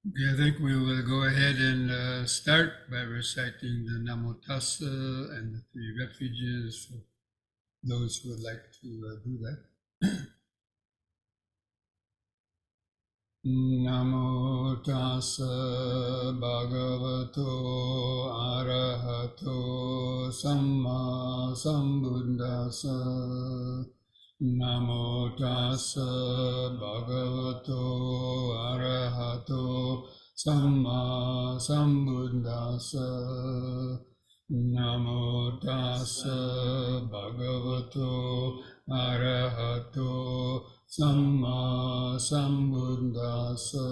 Okay, I think we will go ahead and start by reciting the Namo Tassa and the three refuges for those who would like to do that. Namo Tassa Bhagavato Arahato Samma Sambuddhassa. Namo Tassa Bhagavato Arahato Samma Sambuddhassa. Namo Tassa Bhagavato Arahato Samma Sambuddhassa.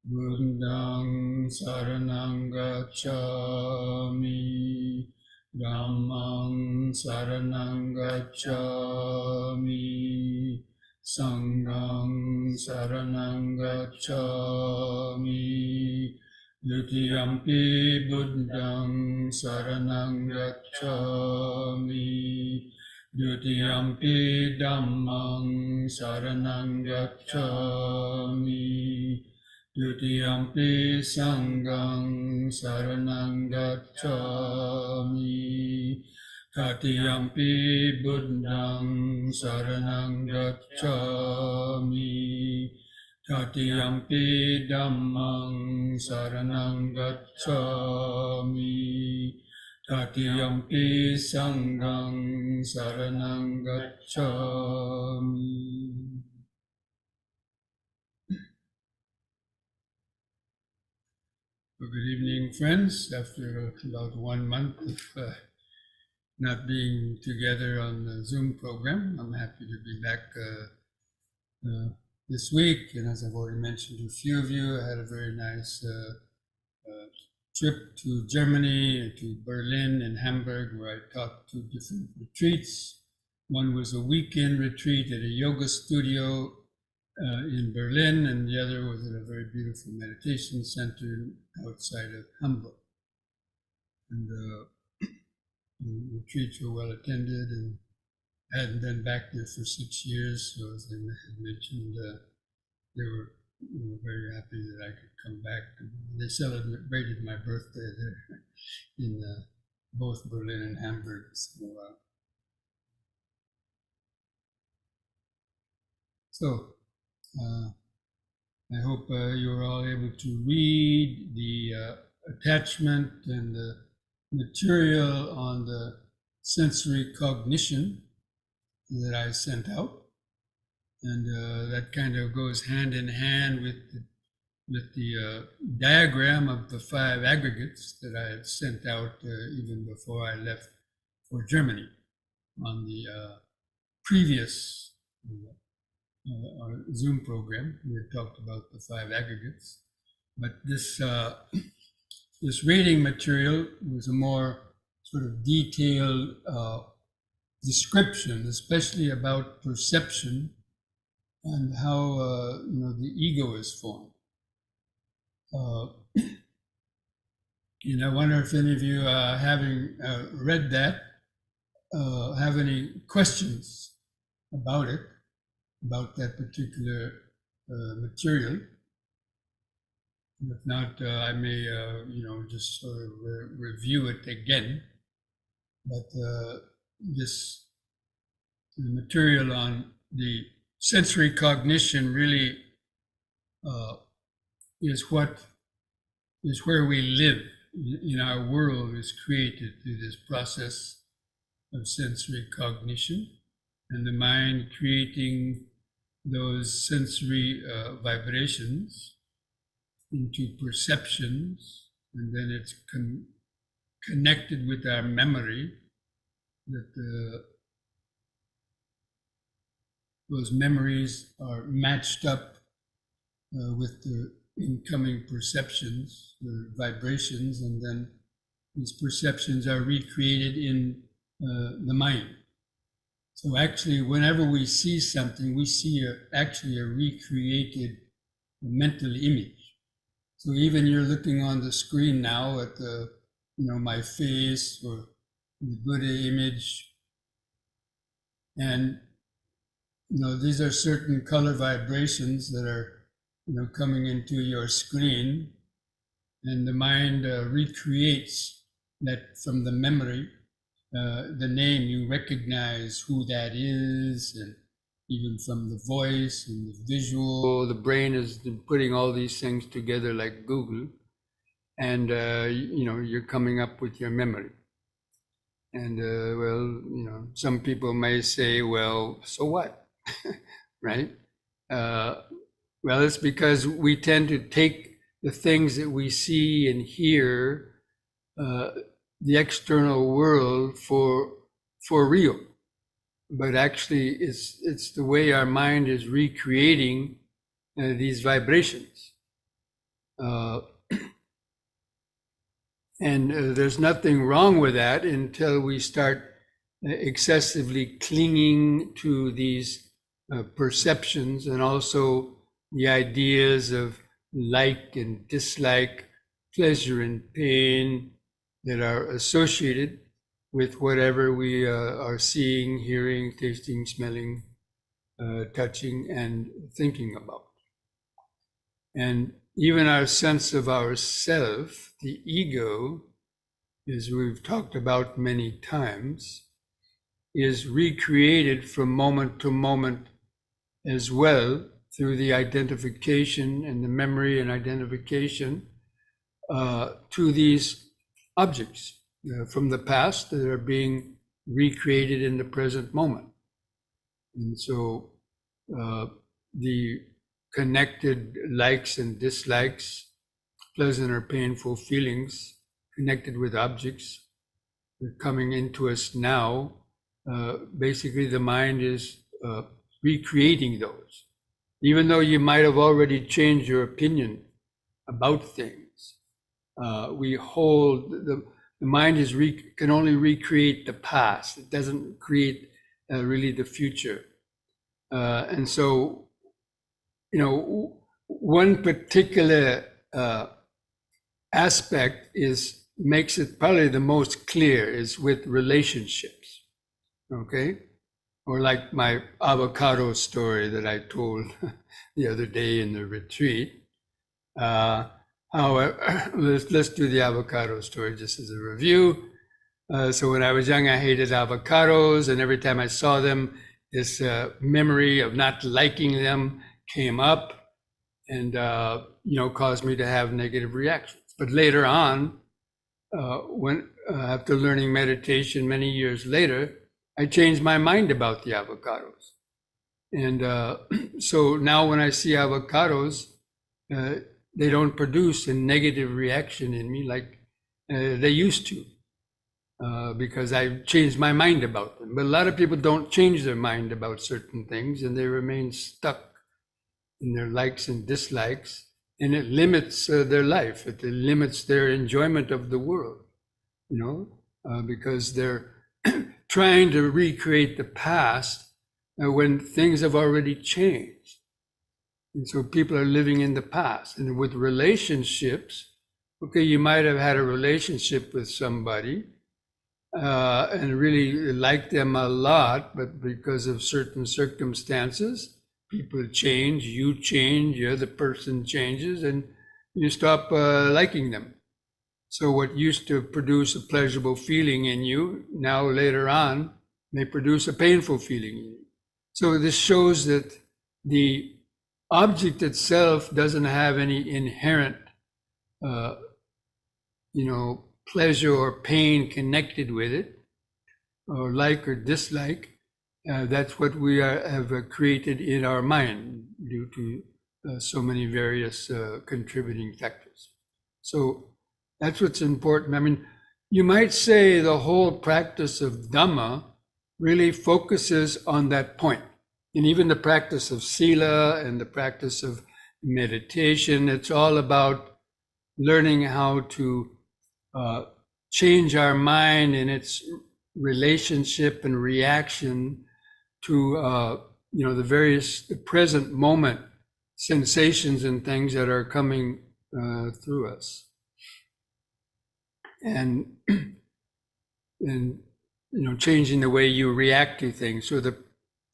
Buddhang Saranang Gacchami. Dhammang Saranang Gacchami. Sanghang Saranang Gacchami. Dutiyampi Buddhang Saranang Gacchami. Dutiyampi Dhammang Saranang Gacchami. Dutiyampi Sanghang Saranang Gacchami. Tatiyampi Buddhang Saranang Gacchami. Tatiyampi Dhammang Saranang Gacchami. Tatiyampi Sanghang Saranang Gacchami. Good evening, friends. After about 1 month of not being together on the Zoom program, I'm happy to be back this week. And as I've already mentioned to a few of you, I had a very nice trip to Germany, to Berlin and Hamburg, where I taught 2 different retreats. One was a weekend retreat at a yoga studio in Berlin, and the other was at a very beautiful meditation center outside of Hamburg. And the retreats were well attended, and I hadn't been back there for 6 years, so as I had mentioned, they were very happy that I could come back. They celebrated my birthday there in both Berlin and Hamburg. So I hope you're all able to read the attachment and the material on the sensory cognition that I sent out. And that kind of goes hand in hand with the diagram of the 5 aggregates that I had sent out even before I left for Germany on the previous our Zoom program. We had talked about the 5 aggregates, but this reading material was a more sort of detailed description, especially about perception and how the ego is formed. And I wonder if any of you, having read that, have any questions about it, about that particular material. And if not, I may, just sort of review it again. But this material on the sensory cognition really is where we live in our world, is created through this process of sensory cognition, and the mind creating those sensory vibrations into perceptions, and then it's connected with our memory, that those memories are matched up with the incoming perceptions, the vibrations, and then these perceptions are recreated in the mind. So actually, whenever we see something, we see actually a recreated mental image. So even you're looking on the screen now at my face or the Buddha image, and these are certain color vibrations that are coming into your screen, and the mind recreates that from the memory, the name, you recognize who that is, and even from the voice and the visual, the brain is putting all these things together like Google, and you're coming up with your memory. And some people may say, well, so what? Right? Well, it's because we tend to take the things that we see and hear, the external world, for real. But actually, it's the way our mind is recreating these vibrations. And there's nothing wrong with that until we start excessively clinging to these perceptions, and also the ideas of like and dislike, pleasure and pain that are associated with whatever we are seeing, hearing, tasting, smelling, touching, and thinking about. And even our sense of ourself, the ego, as we've talked about many times, is recreated from moment to moment as well, through the identification and the memory and identification to these objects from the past that are being recreated in the present moment. And so the connected likes and dislikes, pleasant or painful feelings connected with objects that are coming into us now, basically the mind is recreating those. Even though you might have already changed your opinion about things, we hold, the mind can only recreate the past. It doesn't create really the future. And so, one particular aspect makes it probably the most clear is with relationships, okay? Or like my avocado story that I told the other day in the retreat. However, let's do the avocado story just as a review. So when I was young, I hated avocados, and every time I saw them, this memory of not liking them came up and caused me to have negative reactions. But later on, when after learning meditation many years later, I changed my mind about the avocados. And so now when I see avocados, they don't produce a negative reaction in me like they used to, because I changed my mind about them. But a lot of people don't change their mind about certain things, and they remain stuck in their likes and dislikes, and it limits their life. It limits their enjoyment of the world, because they're trying to recreate the past when things have already changed. And so people are living in the past. And with relationships, okay, you might have had a relationship with somebody and really liked them a lot, but because of certain circumstances, people change, you change, the other person changes, and you stop liking them. So what used to produce a pleasurable feeling in you, now later on, may produce a painful feeling in you. So this shows that the object itself doesn't have any inherent, pleasure or pain connected with it, or like or dislike. That's what we have created in our mind due to so many various contributing factors. So that's what's important. I mean, you might say the whole practice of Dhamma really focuses on that point. And even the practice of Sila and the practice of meditation, it's all about learning how to change our mind in its relationship and reaction to the present moment sensations and things that are coming through us. And changing the way you react to things. So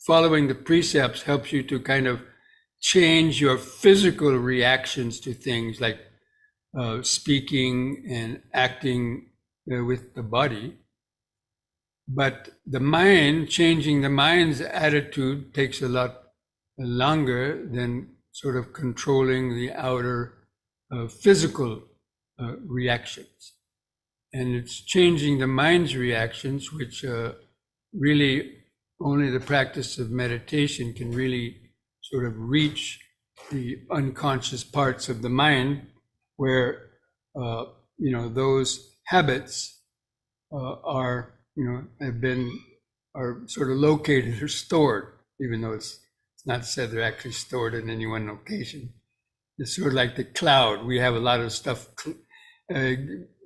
following the precepts helps you to kind of change your physical reactions to things like speaking and acting with the body. But the mind, changing the mind's attitude takes a lot longer than sort of controlling the outer physical reactions. And it's changing the mind's reactions, which really only the practice of meditation can really sort of reach the unconscious parts of the mind where, those habits are sort of located or stored, even though it's not said they're actually stored in any one location. It's sort of like the cloud. We have a lot of stuff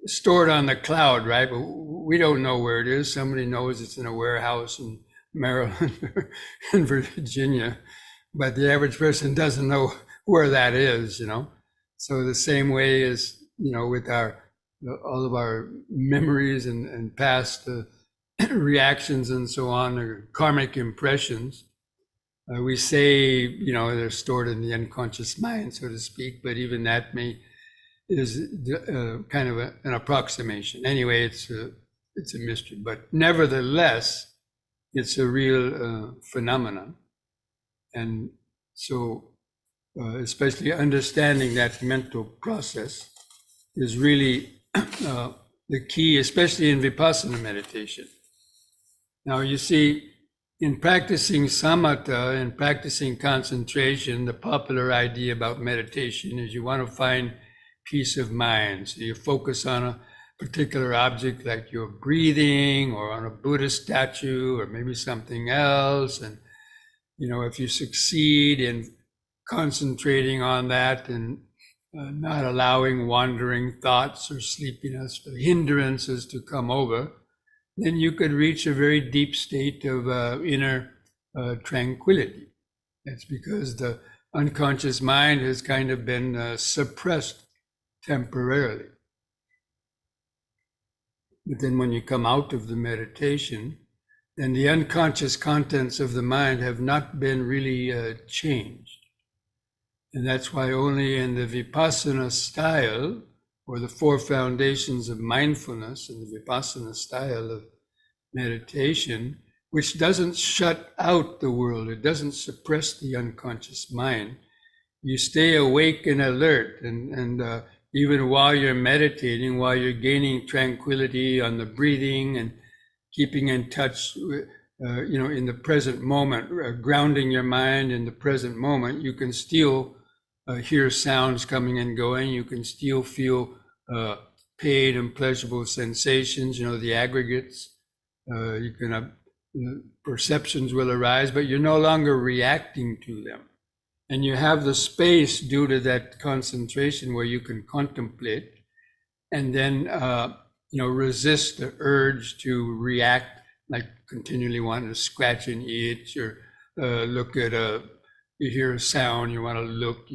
stored on the cloud, right? But we don't know where it is. Somebody knows it's in a warehouse in Maryland or in Virginia, but the average person doesn't know where that is, So the same way as, with all of our memories and past reactions and so on, or karmic impressions, we say, they're stored in the unconscious mind, so to speak, but even that is kind of an approximation. Anyway, it's a mystery, but nevertheless, it's a real phenomenon. And so, especially understanding that mental process is really the key, especially in Vipassana meditation. Now, you see, in practicing samatha and practicing concentration, the popular idea about meditation is you want to find peace of mind. So you focus on a particular object like your breathing or on a Buddha statue or maybe something else. And, if you succeed in concentrating on that and not allowing wandering thoughts or sleepiness or hindrances to come over, then you could reach a very deep state of inner tranquility. That's because the unconscious mind has kind of been suppressed temporarily. But then when you come out of the meditation, then the unconscious contents of the mind have not been really changed. And that's why only in the Vipassana style, or the 4 foundations of mindfulness in the Vipassana style of meditation, which doesn't shut out the world, it doesn't suppress the unconscious mind. You stay awake and alert, and even while you're meditating, while you're gaining tranquility on the breathing and keeping in touch with, in the present moment, grounding your mind in the present moment, you can still hear sounds coming and going. You can still feel pain and pleasurable sensations, the aggregates. You can perceptions will arise, but you're no longer reacting to them. And you have the space due to that concentration where you can contemplate and then, resist the urge to react, like continually wanting to scratch and itch or look at you hear a sound, you want to look,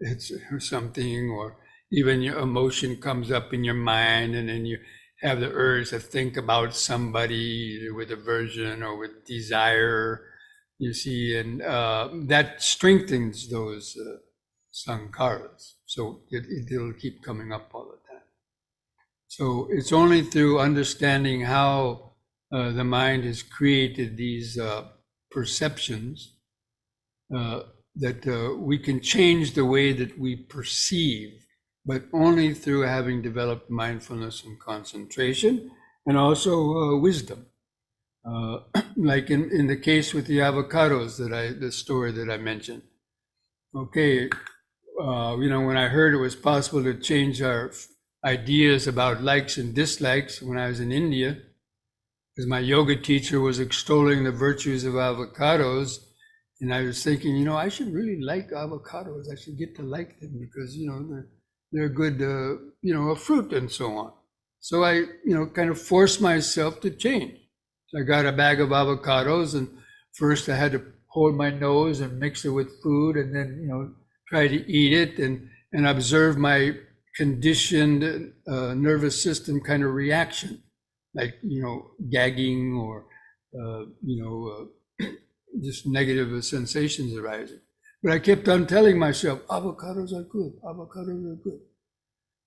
it's or something, or even your emotion comes up in your mind and then you have the urge to think about somebody with aversion or with desire, you see, and that strengthens those sankharas. So it'll keep coming up all the time. So it's only through understanding how the mind has created these perceptions that we can change the way that we perceive, but only through having developed mindfulness and concentration, and also wisdom. Like in the case with the avocados the story that I mentioned. Okay, when I heard it was possible to change our ideas about likes and dislikes when I was in India, because my yoga teacher was extolling the virtues of avocados, and I was thinking, I should really like avocados. I should get to like them because, they're good, a fruit and so on. So I, kind of forced myself to change. So I got a bag of avocados, and first I had to hold my nose and mix it with food, and then, try to eat it and observe my conditioned nervous system kind of reaction, like, gagging or, just negative sensations arising. But I kept on telling myself, avocados are good, avocados are good.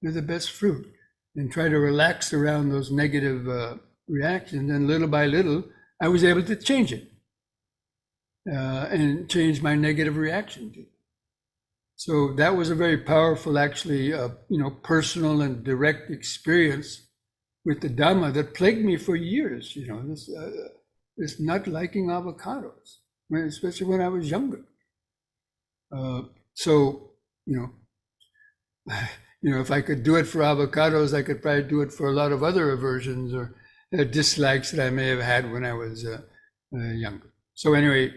They're the best fruit. And try to relax around those negative reactions. And little by little, I was able to change it and change my negative reaction to it. So that was a very powerful, actually, personal and direct experience with the Dhamma that plagued me for years. This not liking avocados, especially when I was younger. If I could do it for avocados, I could probably do it for a lot of other aversions or dislikes that I may have had when I was younger. So anyway,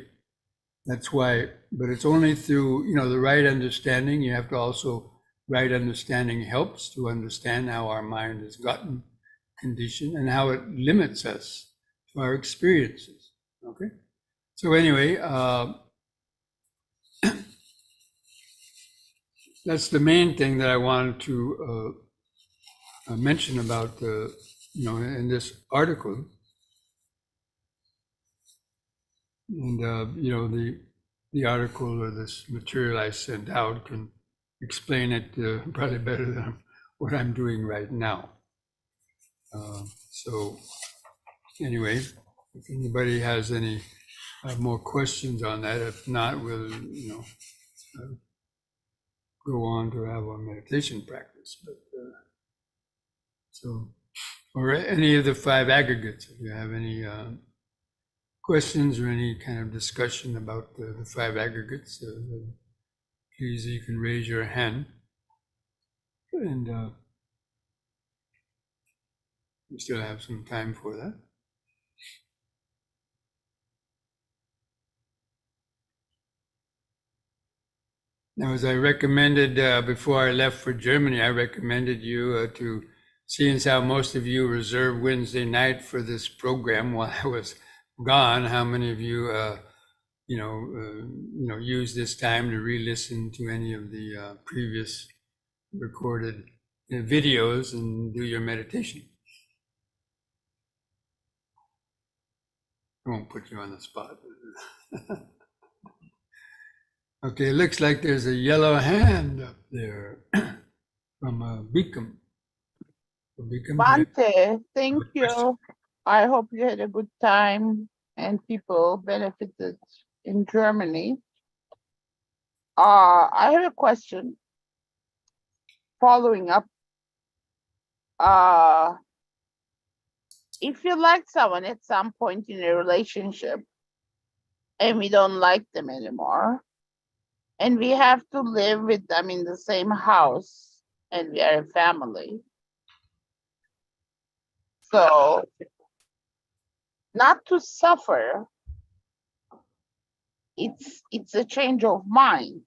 that's why, but it's only through, the right understanding. You have to also, right understanding helps to understand how our mind has gotten conditioned and how it limits us to our experiences. Okay? So anyway, that's the main thing that I wanted to mention about, in this article. And, the article or this material I sent out can explain it probably better than what I'm doing right now. So anyway, if anybody has any more questions on that, if not, we'll, go on to have our meditation practice. But or any of the 5 aggregates, if you have any questions or any kind of discussion about the 5 aggregates, please, you can raise your hand, and we still have some time for that. Now, as I recommended before I left for Germany, I recommended you to, seeing how most of you reserved Wednesday night for this program while I was gone, how many of you, use this time to re-listen to any of the previous recorded videos and do your meditation? I won't put you on the spot. Okay, it looks like there's a yellow hand up there from Beacom. Bhante, thank you. I hope you had a good time and people benefited in Germany. I have a question following up. If you like someone at some point in a relationship and we don't like them anymore, and we have to live with them in the same house, and we are a family. So, not to suffer, it's a change of mind.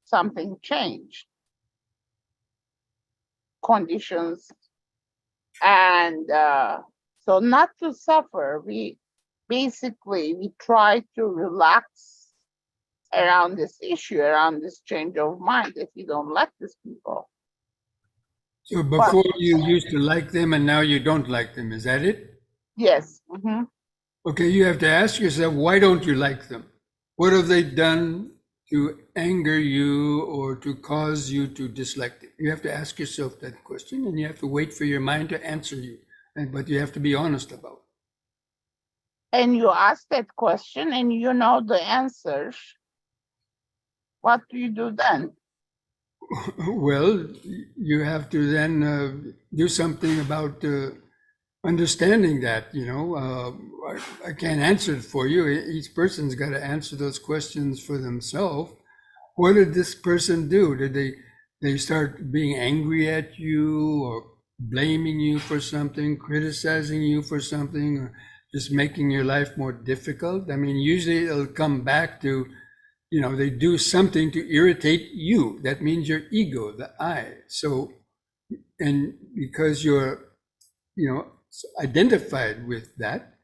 Something changed. Conditions. And so not to suffer, we try to relax around this issue, around this change of mind if you don't like these people. So before you used to like them and now you don't like them, is that it? Yes. Mm-hmm. Okay, you have to ask yourself, why don't you like them? What have they done to anger you or to cause you to dislike them? You have to ask yourself that question, and you have to wait for your mind to answer you, but you have to be honest about it. And you ask that question and you know the answers. What do you do then? Well, you have to then do something about understanding that, I can't answer it for you. Each person's got to answer those questions for themselves. What did this person do? Did they start being angry at you or blaming you for something, criticizing you for something, or just making your life more difficult? I mean, usually it'll come back to, they do something to irritate you. That means your ego, the I. So, and because you're, identified with that,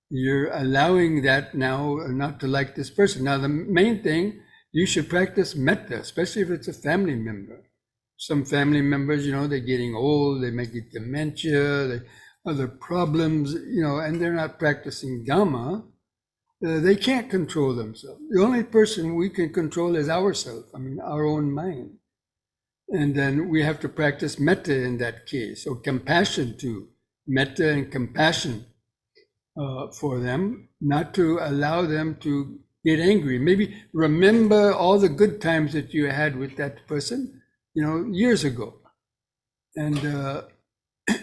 you're allowing that now not to like this person. Now, the main thing, you should practice metta, especially if it's a family member. Some family members, they're getting old, they may get dementia, other problems, and they're not practicing Dhamma. they can't control themselves. The only person we can control is ourselves, I mean, our own mind. And then we have to practice metta in that case, or compassion too. Metta and compassion for them, not to allow them to get angry. Maybe remember all the good times that you had with that person, years ago. And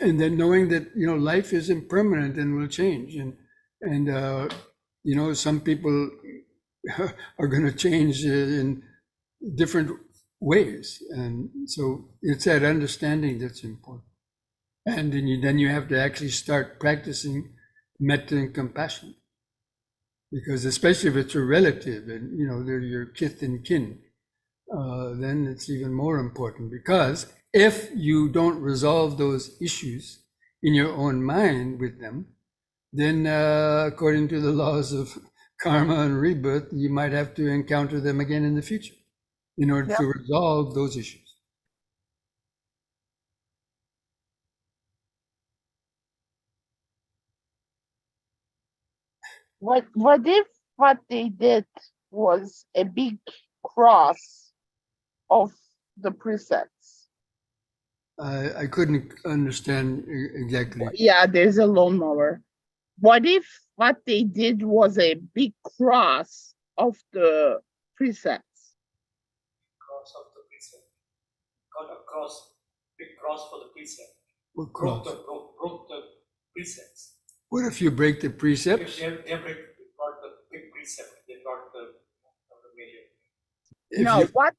and then knowing that, life is impermanent and will change. And some people are going to change in different ways. And so it's that understanding that's important. And then you have to actually start practicing metta and compassion. Because especially if it's a relative and, they're your kith and kin, then it's even more important. Because if you don't resolve those issues in your own mind with them, then according to the laws of karma and rebirth, you might have to encounter them again in the future in order to resolve those issues. What if what they did was a big cross of the precepts? I couldn't understand exactly. Yeah, there's a lawnmower. What if what they did was a big cross of the precepts? Cross of the precept. Got a cross, big cross for the precept. What Broke cross? broke the precepts. What if you break the precepts? They brought the big precept. They brought the major. No, what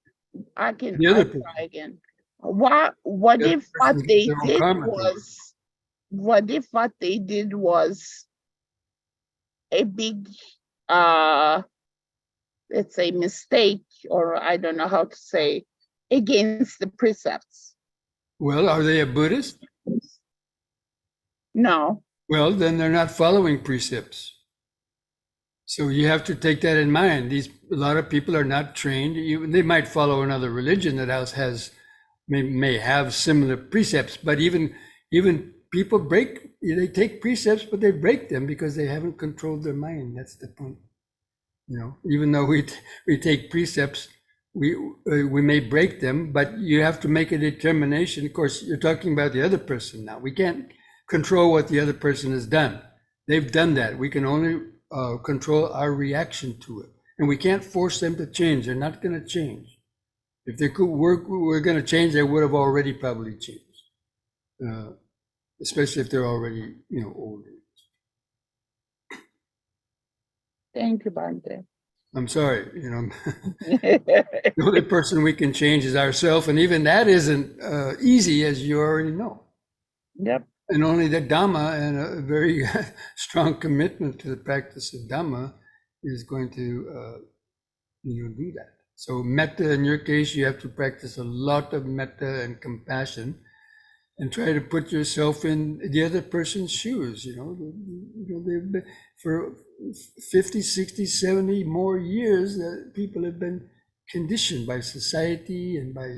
I can The other try again. What if what they did was what if what they did was a big let's say mistake, or I don't know how to say, against the precepts? Well, are they a Buddhist? No. Well, then they're not following precepts. So you have to take that in mind. A lot of people are not trained. They might follow another religion that may have similar precepts, but even people they take precepts, but they break them because they haven't controlled their mind. That's the point. Even though we take precepts, we may break them, but you have to make a determination. Of course, you're talking about the other person now. We can't control what the other person has done. They've done that. We can only control our reaction to it, and we can't force them to change. They're not going to change. If they were going to change, they would have already probably changed, especially if they're already older. Thank you, Bhante. I'm sorry, the only person we can change is ourselves, and even that isn't easy, as you already know. Yep. And only the Dhamma and a very strong commitment to the practice of Dhamma is going to, do that. So metta, in your case, you have to practice a lot of metta and compassion, and try to put yourself in the other person's shoes. They've been, for 50, 60, 70 more years, people have been conditioned by society and by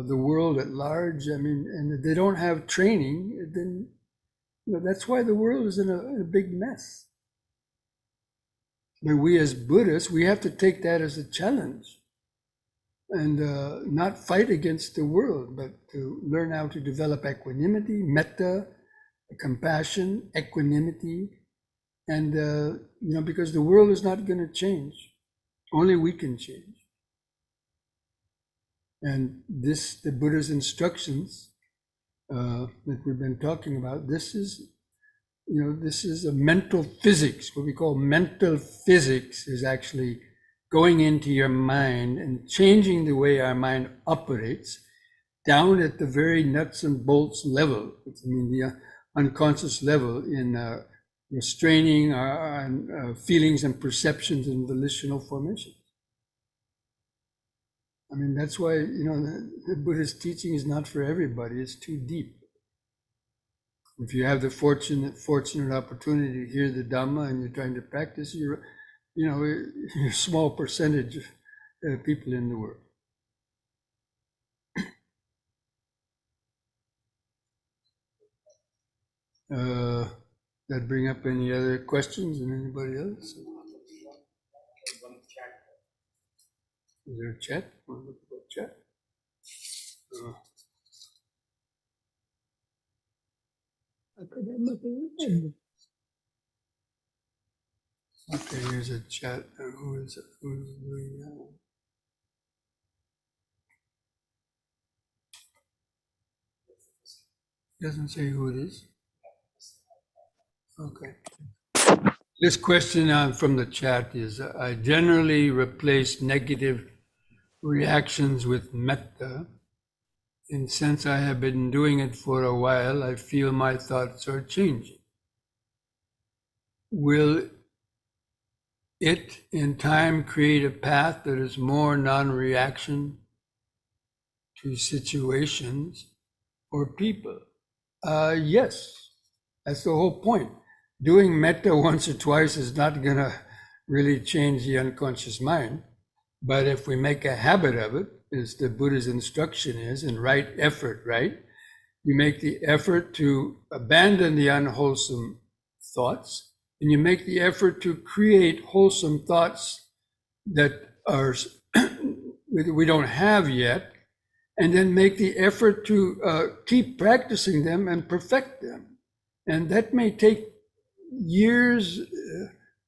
the world at large. I mean, and if they don't have training, then that's why the world is in a big mess. But we as Buddhists, we have to take that as a challenge and not fight against the world, but to learn how to develop equanimity, metta, compassion, equanimity, and because the world is not going to change, only we can change. And the Buddha's instructions that we've been talking about, this is a mental physics. What we call mental physics is actually going into your mind and changing the way our mind operates down at the very nuts and bolts level, the unconscious level, in restraining our feelings and perceptions and volitional formations. I mean, that's why, the Buddhist teaching is not for everybody. It's too deep. If you have the fortunate opportunity to hear the Dhamma and you're trying to practice, you're a small percentage of people in the world. That bring up any other questions, and anybody else? Is there a chat? Want to look at the chat? Okay, here's a chat. Who's doing that? Doesn't say who it is. Okay. This question from the chat is, I generally replace negative reactions with metta, and since I have been doing it for a while, I feel my thoughts are changing. Will it in time create a path that is more non-reaction to situations or people? Yes, that's the whole point. Doing metta once or twice is not going to really change the unconscious mind. But if we make a habit of it, as the Buddha's instruction is, and right effort, right? You make the effort to abandon the unwholesome thoughts, and you make the effort to create wholesome thoughts that are we don't have yet, and then make the effort to keep practicing them and perfect them. And that may take years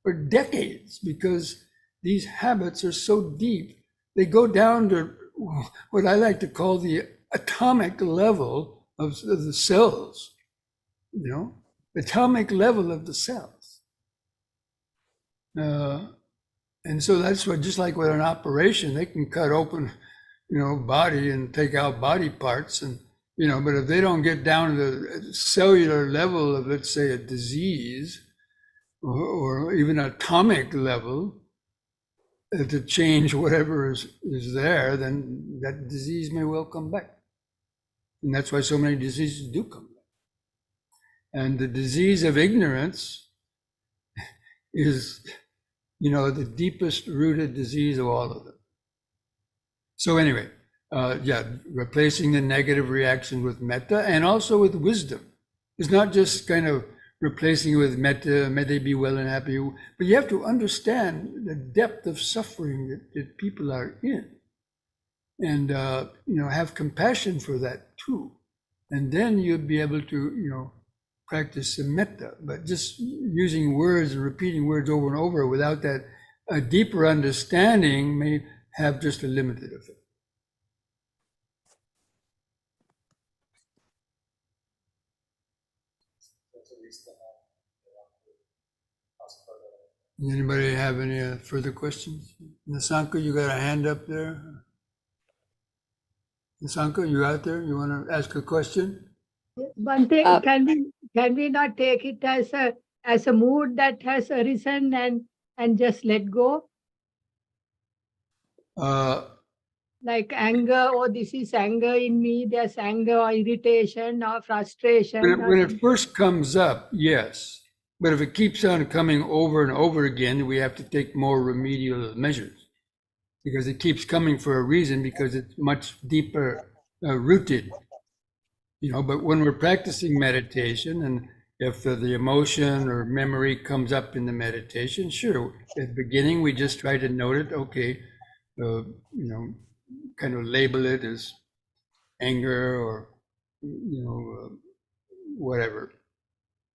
or decades, because these habits are so deep. They go down to what I like to call the atomic level of the cells, atomic level of the cells. And so that's what, just like with an operation, they can cut open, body and take out body parts, and but if they don't get down to the cellular level of, let's say, a disease, or even atomic level, to change whatever is there, then that disease may well come back. And that's why so many diseases do come back. And the disease of ignorance is, the deepest rooted disease of all of them. So anyway, replacing the negative reaction with metta and also with wisdom. It's not just kind of replacing it with metta, may they be well and happy, but you have to understand the depth of suffering that people are in, and have compassion for that too. And then you'd be able to practice some metta. But just using words and repeating words over and over without that a deeper understanding may have just a limited effect. Anybody have any further questions? Nisanka, you got a hand up there? Nisanka, you out there? You want to ask a question? Bhante, can we not take it as a mood that has arisen and just let go? Like anger, this is anger in me, there's anger or irritation or frustration. When it first comes up, yes. But if it keeps on coming over and over again, we have to take more remedial measures, because it keeps coming for a reason, because it's much deeper rooted. But when we're practicing meditation, and if the emotion or memory comes up in the meditation, sure, at the beginning we just try to note it, okay, kind of label it as anger or, whatever,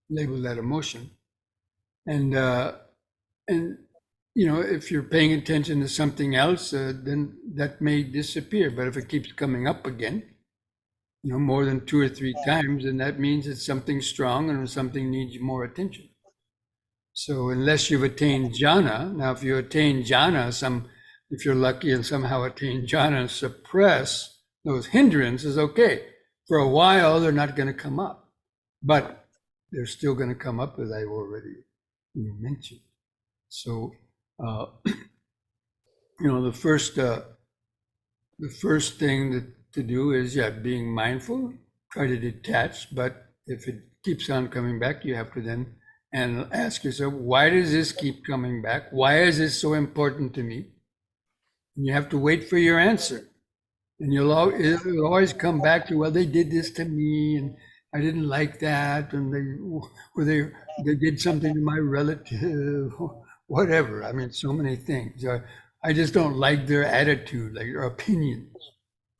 label that emotion. And if you're paying attention to something else, then that may disappear. But if it keeps coming up again, more than 2 or 3 times, then that means it's something strong and something needs more attention. So unless you've attained jhana, now if you attain jhana, if you're lucky and somehow attain jhana and suppress those hindrances, okay. For a while, they're not going to come up. But they're still going to come up, as I've already mentioned. So, the first thing to do is, being mindful, try to detach. But if it keeps on coming back, you have to then ask yourself, why does this keep coming back? Why is this so important to me? And you have to wait for your answer. And it'll always come back to, well, they did this to me, and I didn't like that, and they did something to my relative, whatever. I mean, so many things. I just don't like their attitude, like their opinions.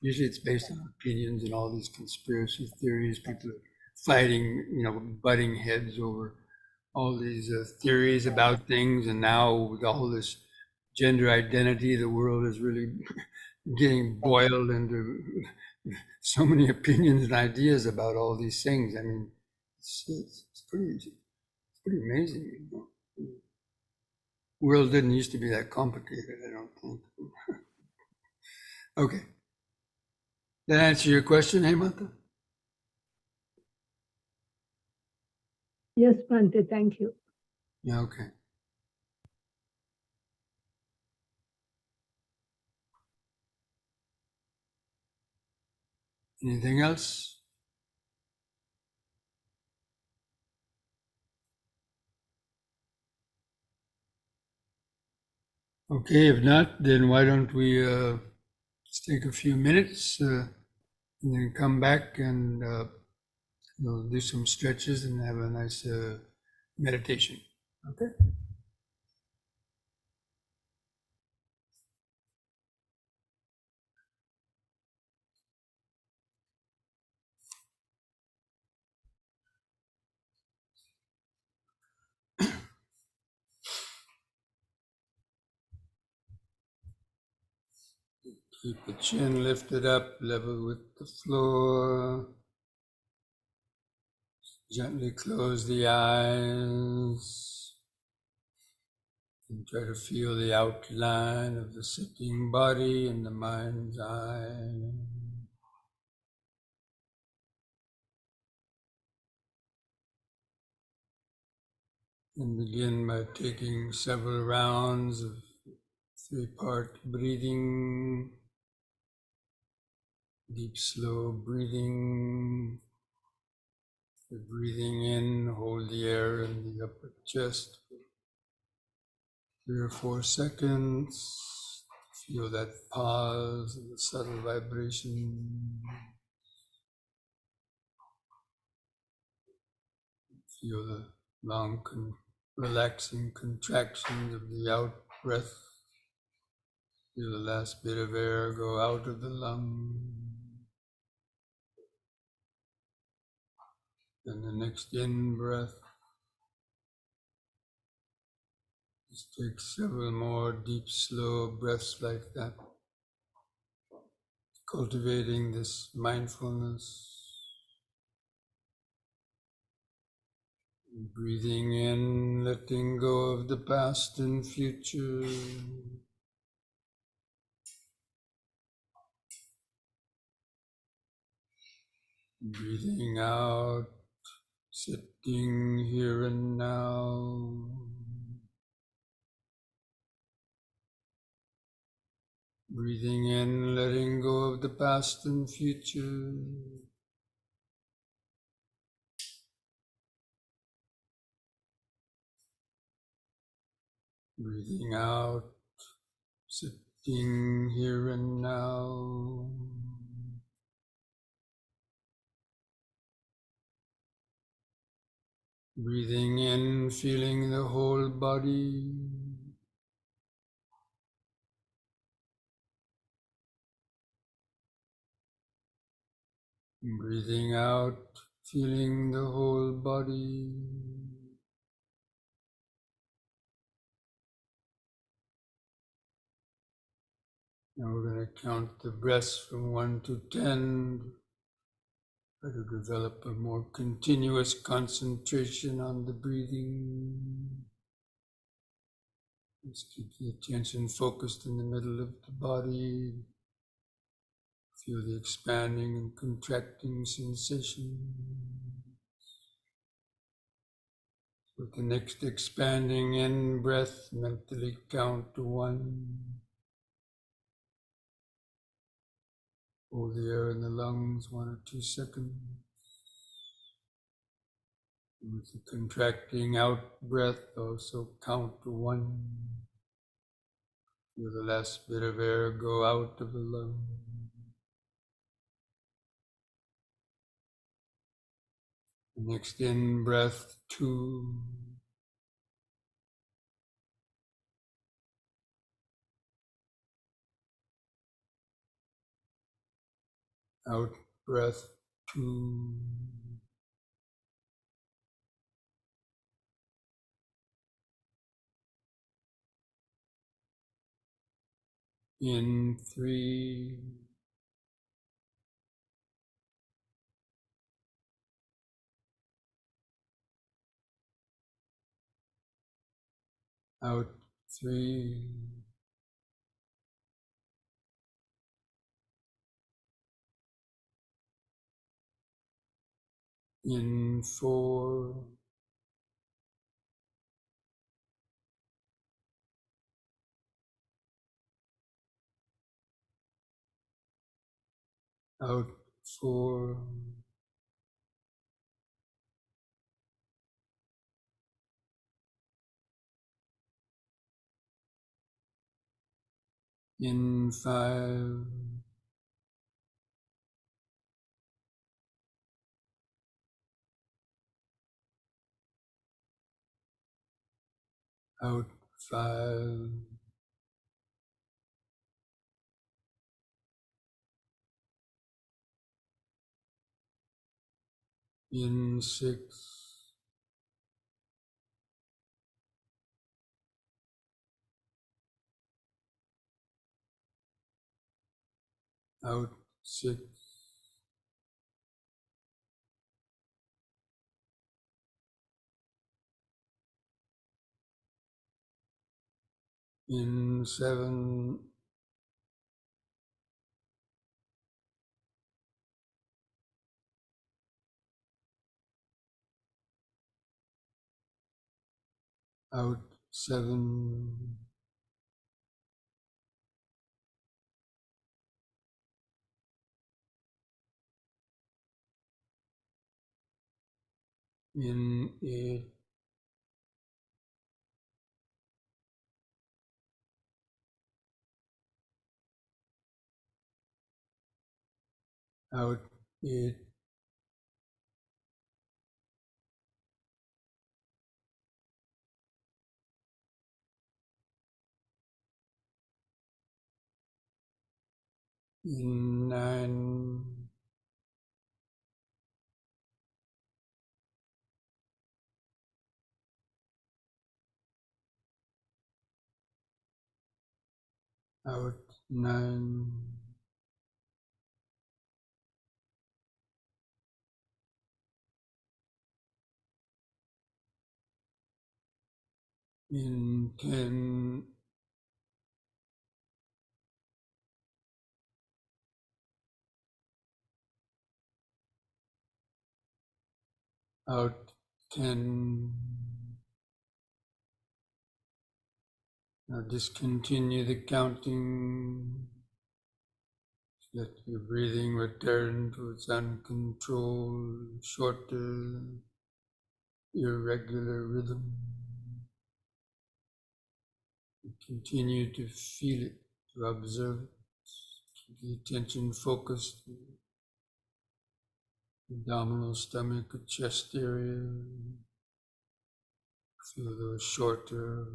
Usually it's based on opinions and all these conspiracy theories. People are fighting, butting heads over all these theories about things. And now with all this gender identity, the world is really getting boiled into so many opinions and ideas about all these things. I mean, it's pretty amazing. The world didn't used to be that complicated, I don't think. Okay. That answer your question, Hemanta? Yes, Bhante, thank you. Yeah, okay. Anything else? Okay, if not, then why don't we just take a few minutes and then come back and we'll do some stretches and have a nice meditation. Okay? Keep the chin lifted up, level with the floor. Gently close the eyes and try to feel the outline of the sitting body in the mind's eye. And begin by taking several rounds of three-part breathing, deep, slow breathing. You're breathing in, hold the air in the upper chest for 3 or 4 seconds. Feel that pause and the subtle vibration. Feel the long, relaxing contractions of the out breath. Feel the last bit of air go out of the lung. And the next in breath. Just take several more deep, slow breaths like that. Cultivating this mindfulness. Breathing in, letting go of the past and future. Breathing out, sitting here and now. Breathing in, letting go of the past and future. Breathing out, sitting here and now. Breathing in, feeling the whole body. Breathing out, feeling the whole body. Now we're going to count the breaths from 1 to 10. Try to develop a more continuous concentration on the breathing. Just keep the attention focused in the middle of the body. Feel the expanding and contracting sensation. With the next expanding in breath, mentally count to 1. Hold the air in the lungs 1 or 2 seconds. With the contracting out breath, also count to 1. Feel the last bit of air go out of the lung. Next in breath, 2. Out breath 2. In 3. Out 3. In 4. Out 4. In 5. Out 5. In 6. Out 6. In 7. Out 7. In 8. Out 8. In 9. Out 9. In 10. Out 10. Now discontinue the counting. Let your breathing return to its uncontrolled, shorter, irregular rhythm. Continue to feel it, to observe it. Keep the attention focused on the abdominal, stomach, or chest area. Feel those shorter,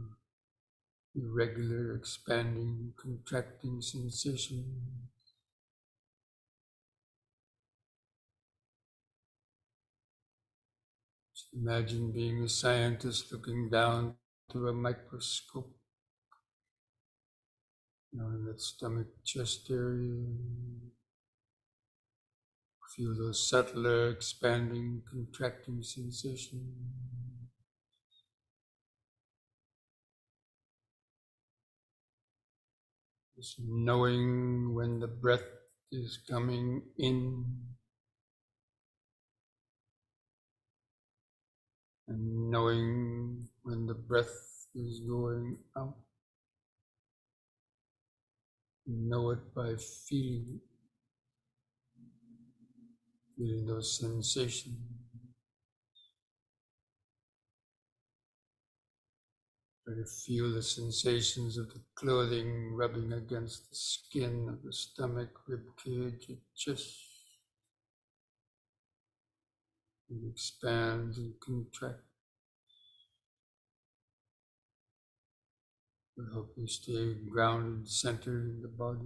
irregular, expanding, contracting sensations. Just imagine being a scientist looking down through a microscope. Now in that stomach, chest area, feel those subtler, expanding, contracting sensations. Just knowing when the breath is coming in and knowing when the breath is going out. Know it by feeling those sensations. Try to feel the sensations of the clothing rubbing against the skin of the stomach, rib cage, and chest. It expands and contracts. Will help you stay grounded, centered in the body.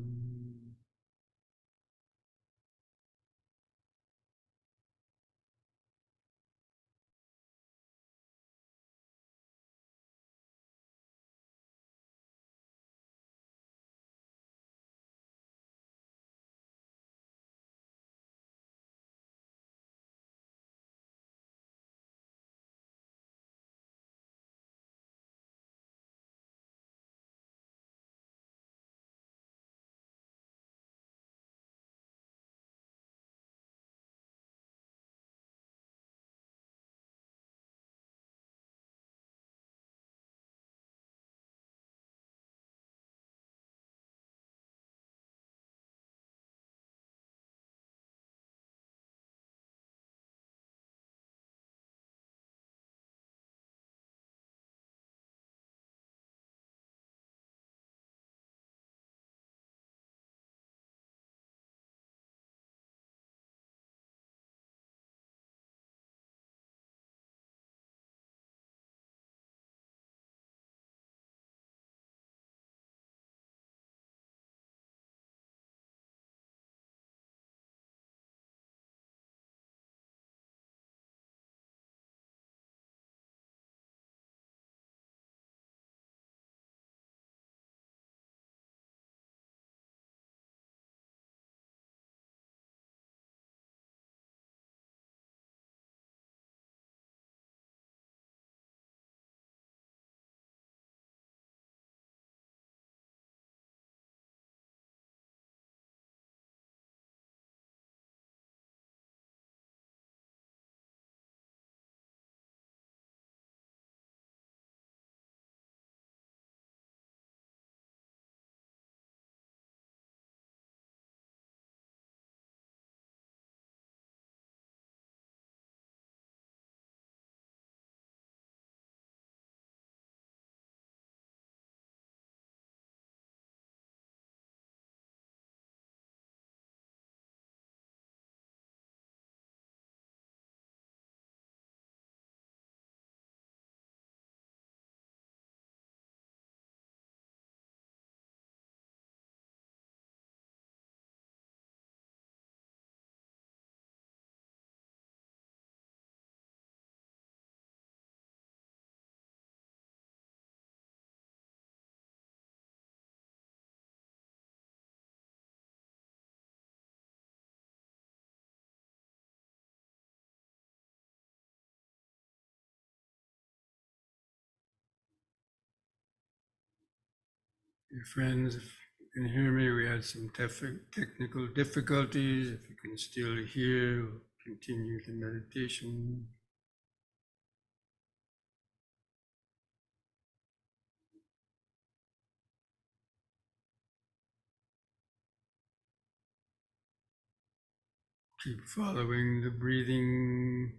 Dear friends, if you can hear me, we had some technical difficulties. If you can still hear, we'll continue the meditation. Keep following the breathing.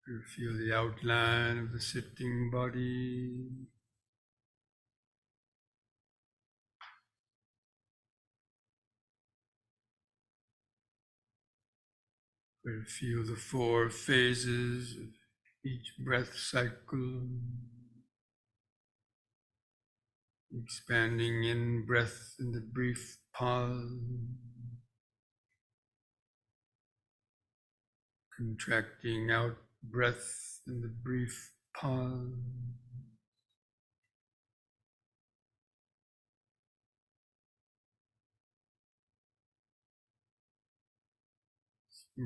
You feel the outline of the sitting body. You feel the 4 phases of each breath cycle. Expanding in breath in the brief pause. Contracting out breath in the brief pause.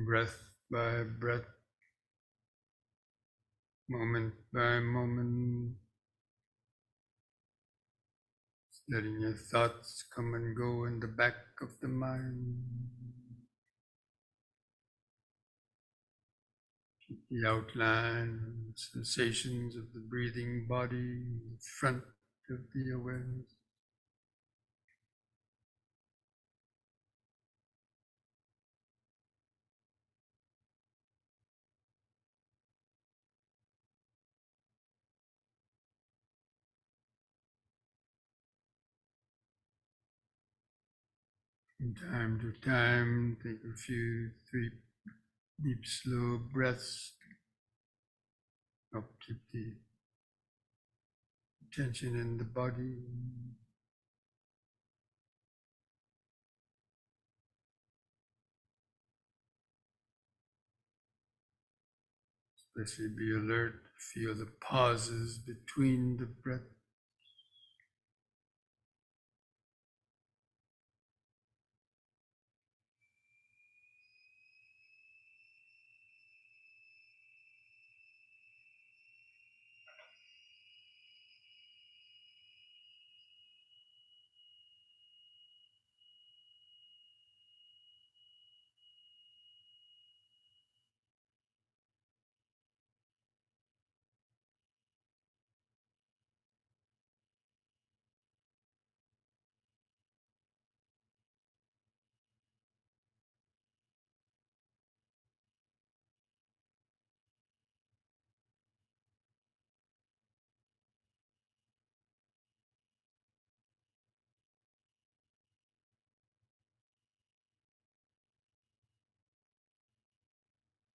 Breath by breath, moment by moment, letting your thoughts come and go in the back of the mind. Keep the outline, sensations of the breathing body in front of the awareness. From time to time, take a few, 3 deep, slow breaths. Help keep the tension in the body. Especially be alert, feel the pauses between the breath.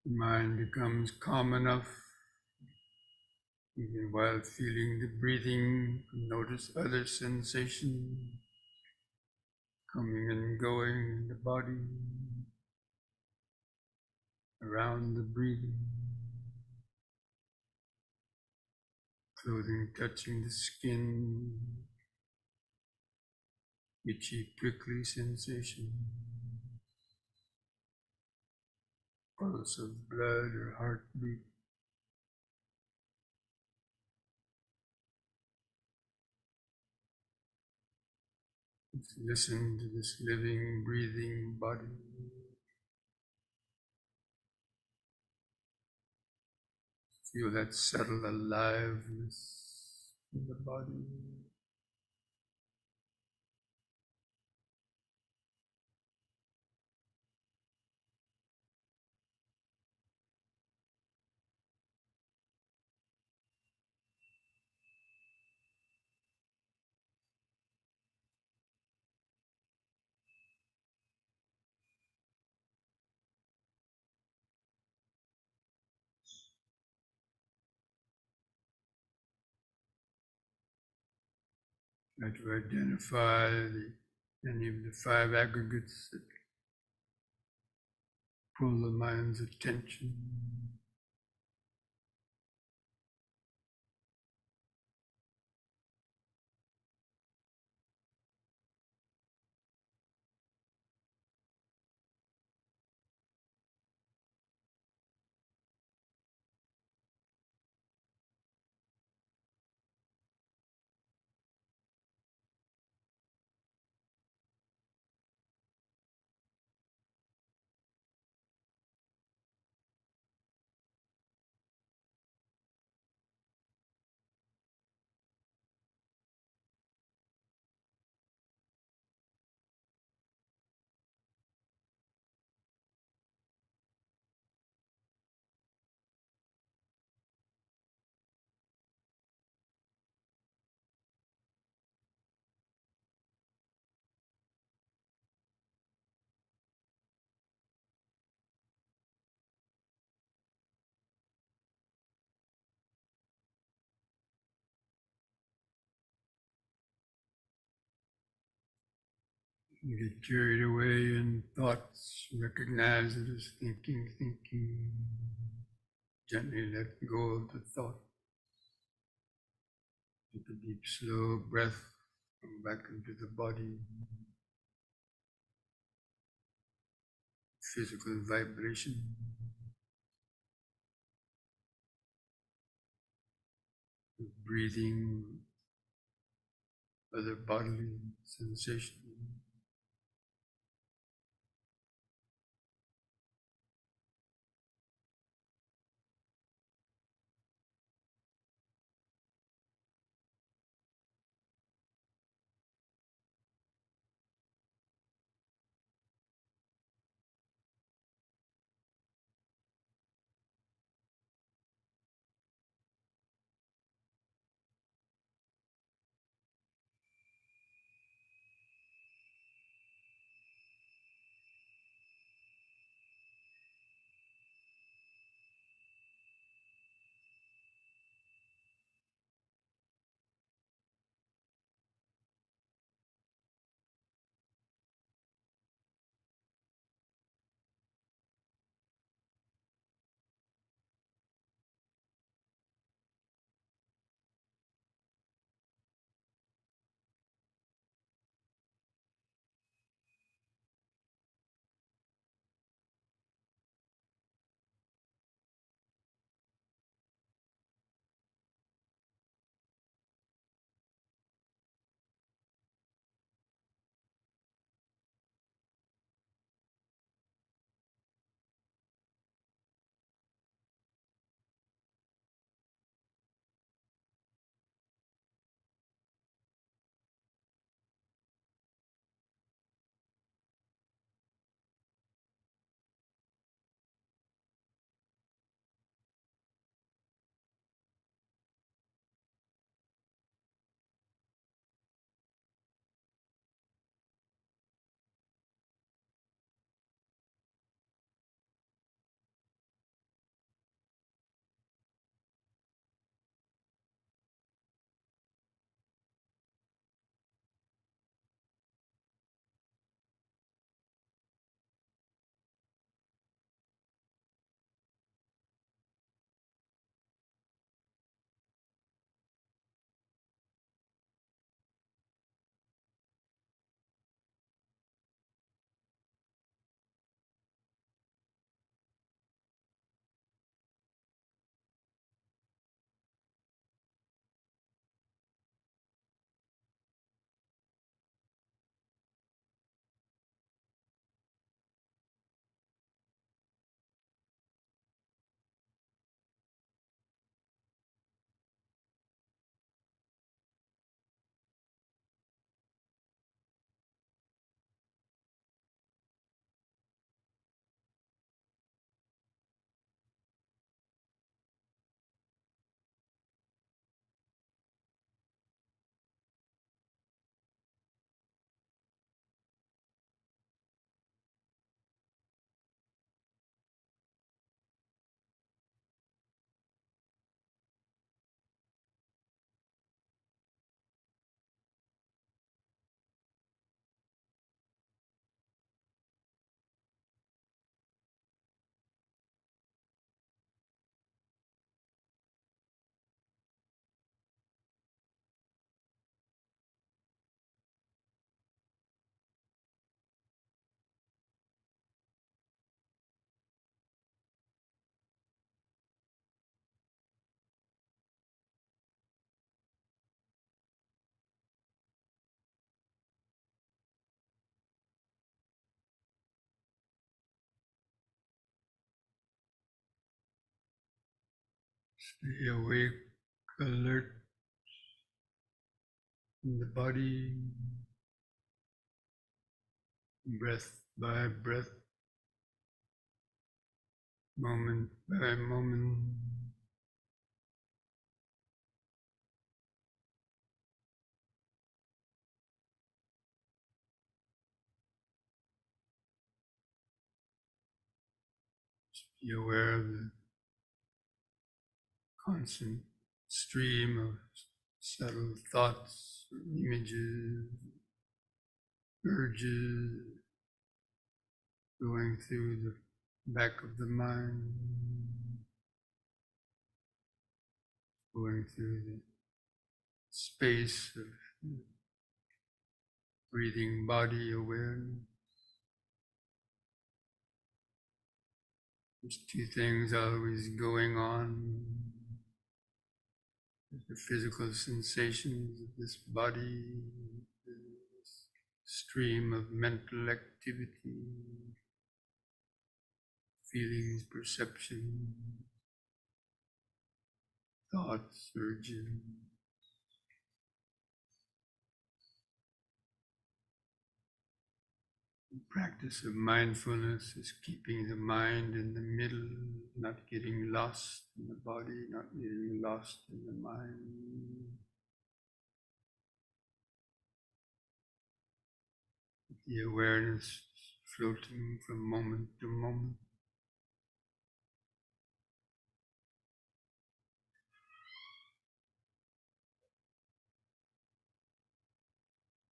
The mind becomes calm enough, even while feeling the breathing, notice other sensations coming and going in the body, around the breathing, clothing touching the skin, itchy, prickly sensation, pulse of blood or heartbeat. Just listen to this living, breathing body. Feel that subtle aliveness in the body. Try to identify any of the 5 aggregates that pull the mind's attention. You get carried away in thoughts, recognize it as thinking. Gently let go of the thought. Take a deep, slow breath, come back into the body. Physical vibration. Breathing, other bodily sensation. Stay awake, alert in the body, breath by breath, moment by moment. Be aware of the constant stream of subtle thoughts, images, urges going through the back of the mind, going through the space of breathing body awareness. There's two things always going on. There's the physical sensations of this body, this stream of mental activity, feelings, perception, thoughts, urges. The practice of mindfulness is keeping the mind in the middle, not getting lost in the body, not getting lost in the mind. The awareness floating from moment to moment.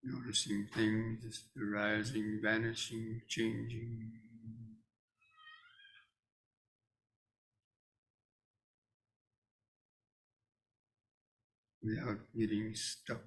Noticing things just arising, vanishing, changing. Without getting stuck.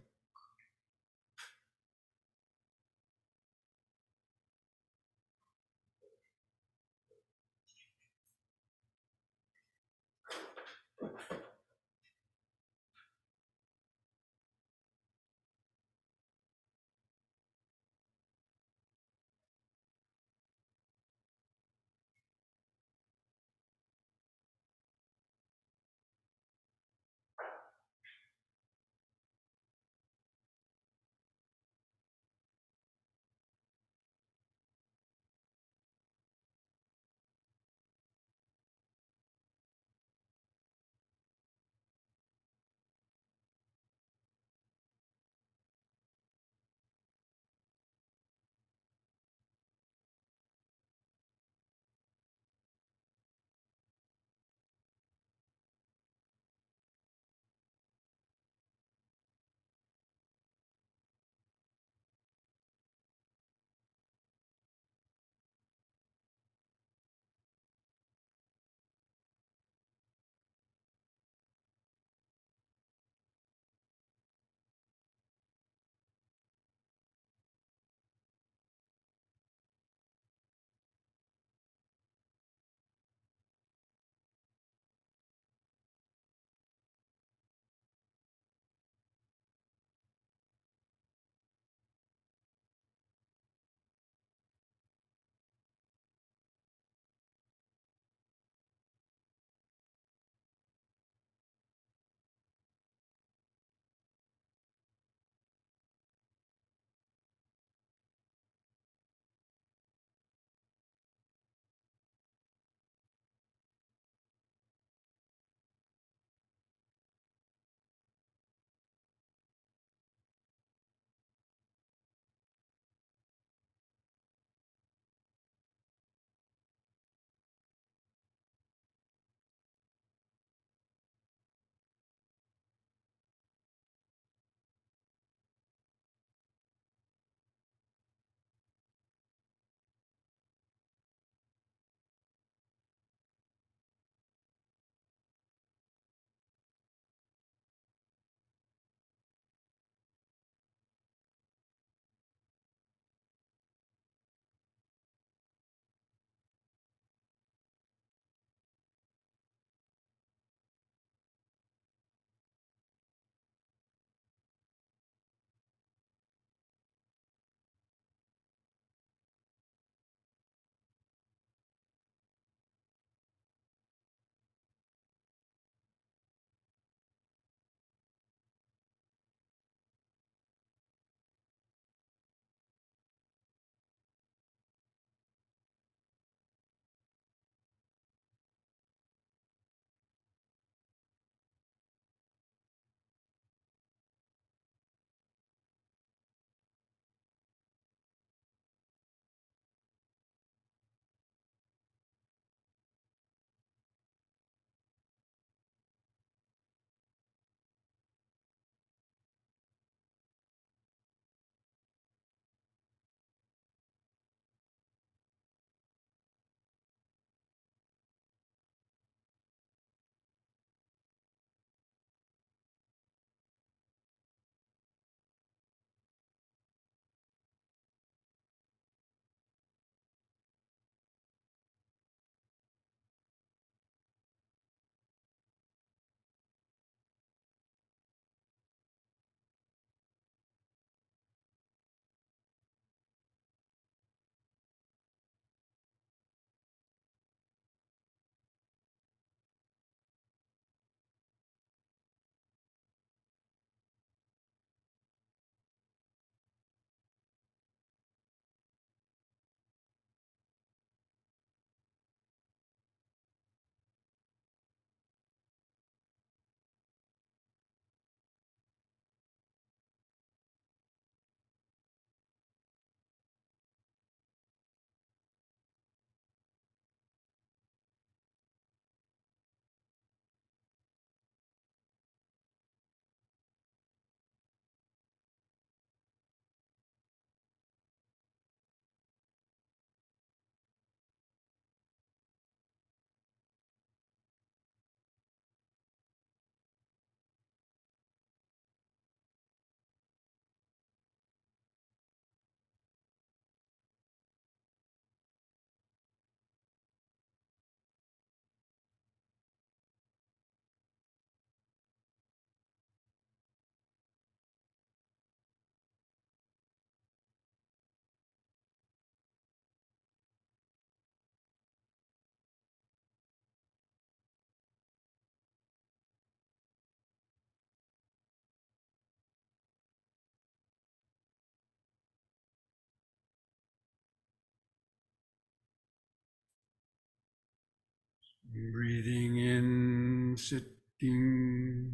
Breathing in, sitting.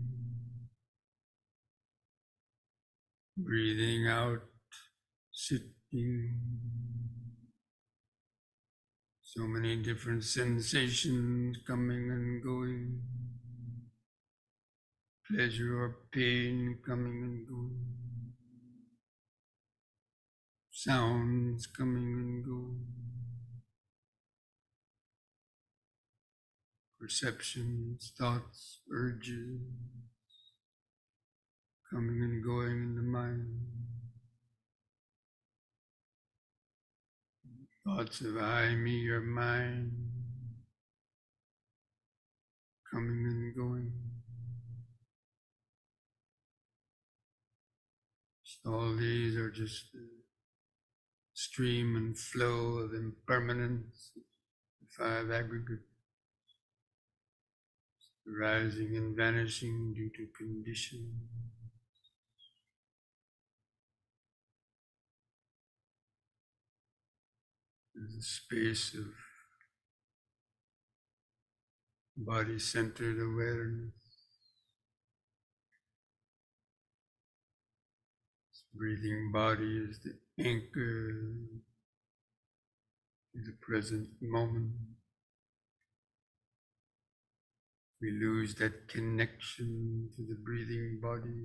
Breathing out, sitting. So many different sensations coming and going. Pleasure or pain coming and going. Sounds coming and going. Perceptions, thoughts, urges coming and going in the mind. Thoughts of I, me, or mine coming and going. All these are just the stream and flow of impermanence, the five aggregates, rising and vanishing due to condition. There's a space of body-centered awareness. This breathing body is the anchor to the present moment. We lose that connection to the breathing body,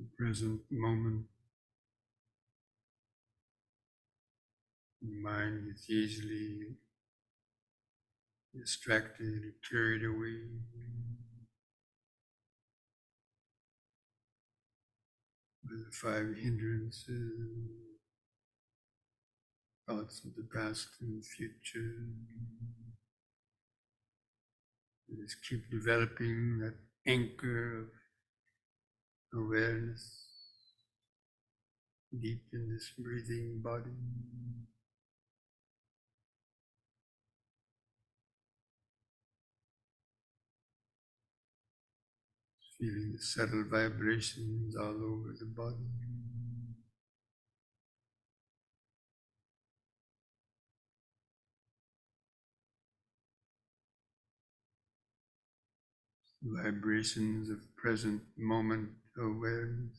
the present moment. The mind is easily distracted, carried away by the five hindrances, thoughts of the past and future. Just keep developing that anchor of awareness deep in this breathing body. Feeling the subtle vibrations all over the body. Vibrations of present moment awareness.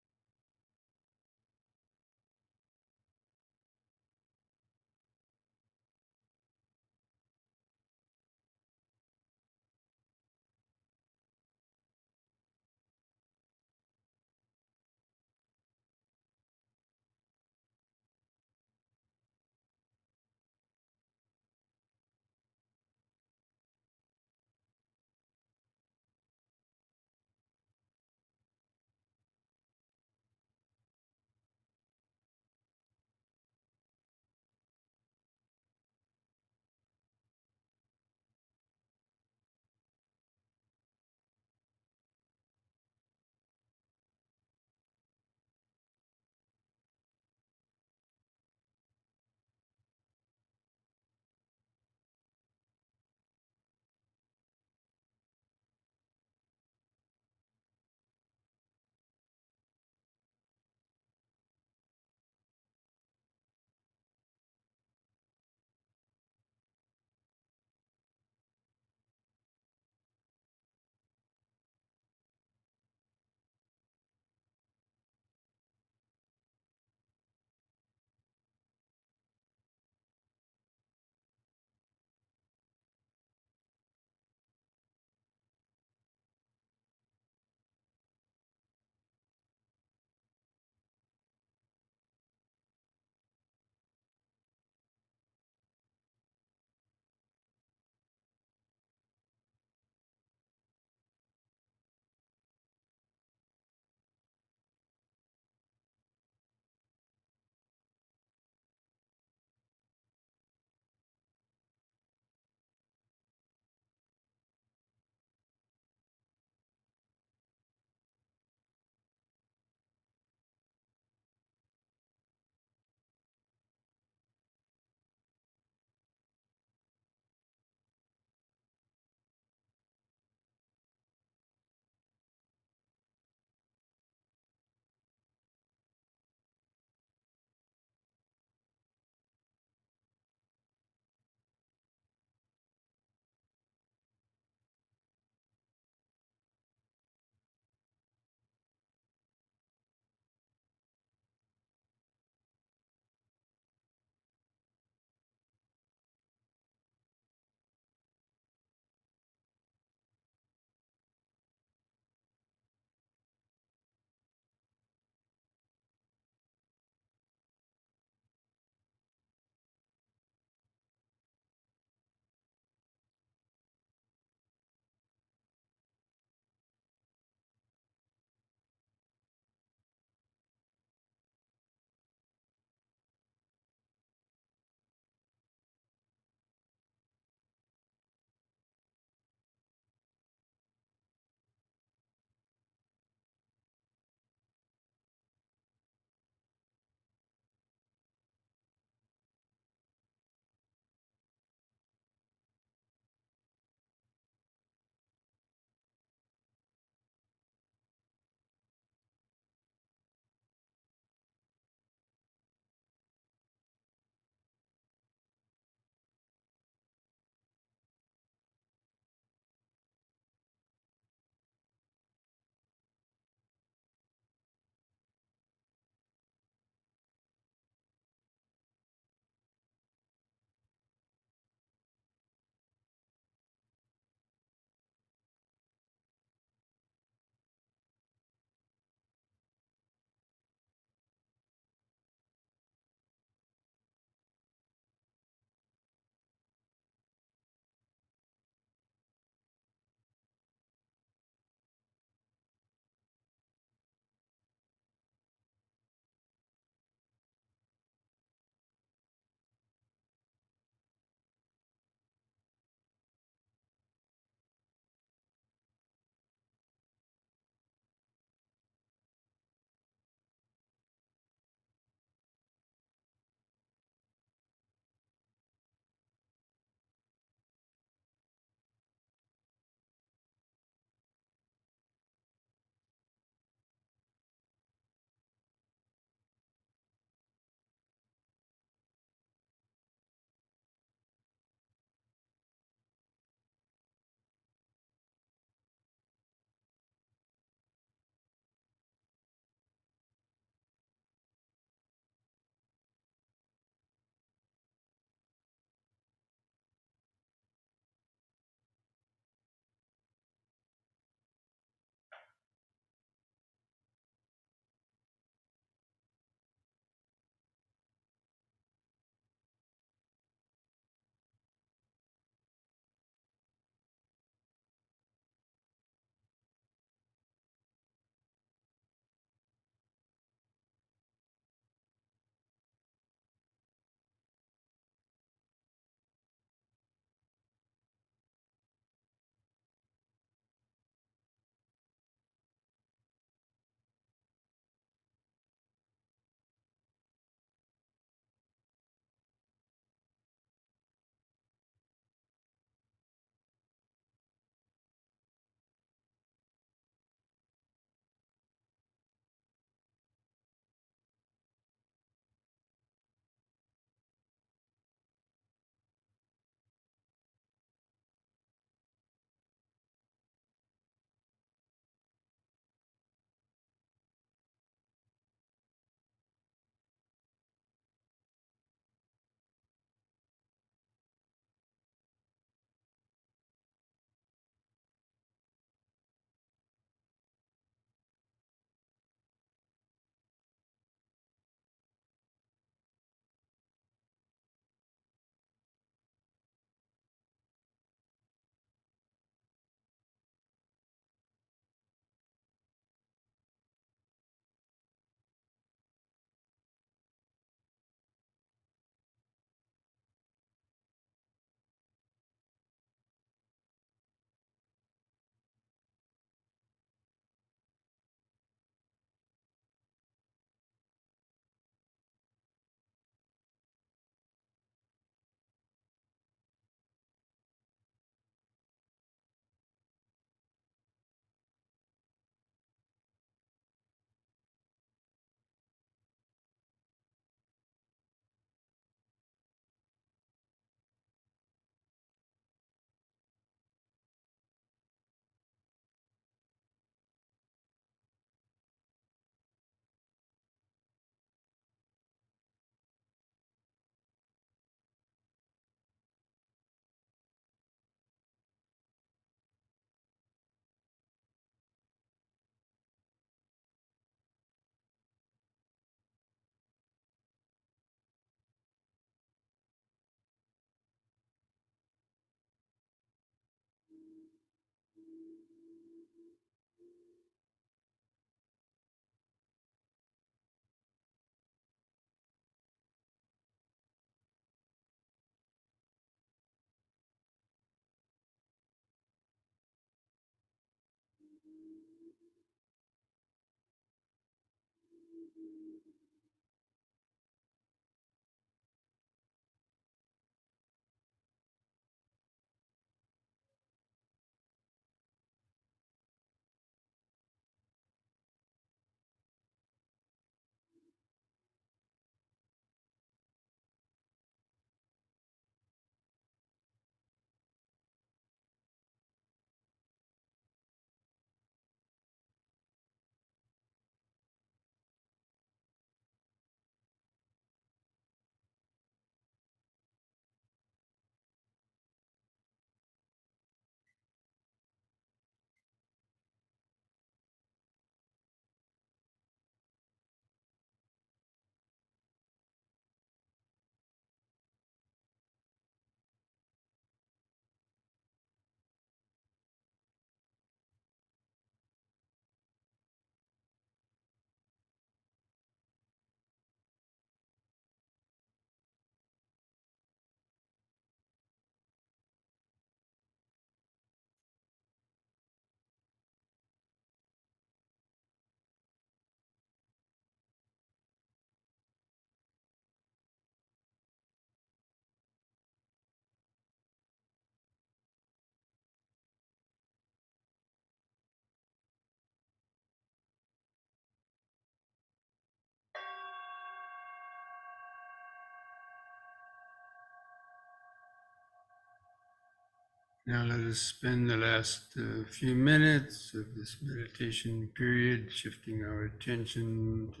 Now let us spend the last few minutes of this meditation period shifting our attention to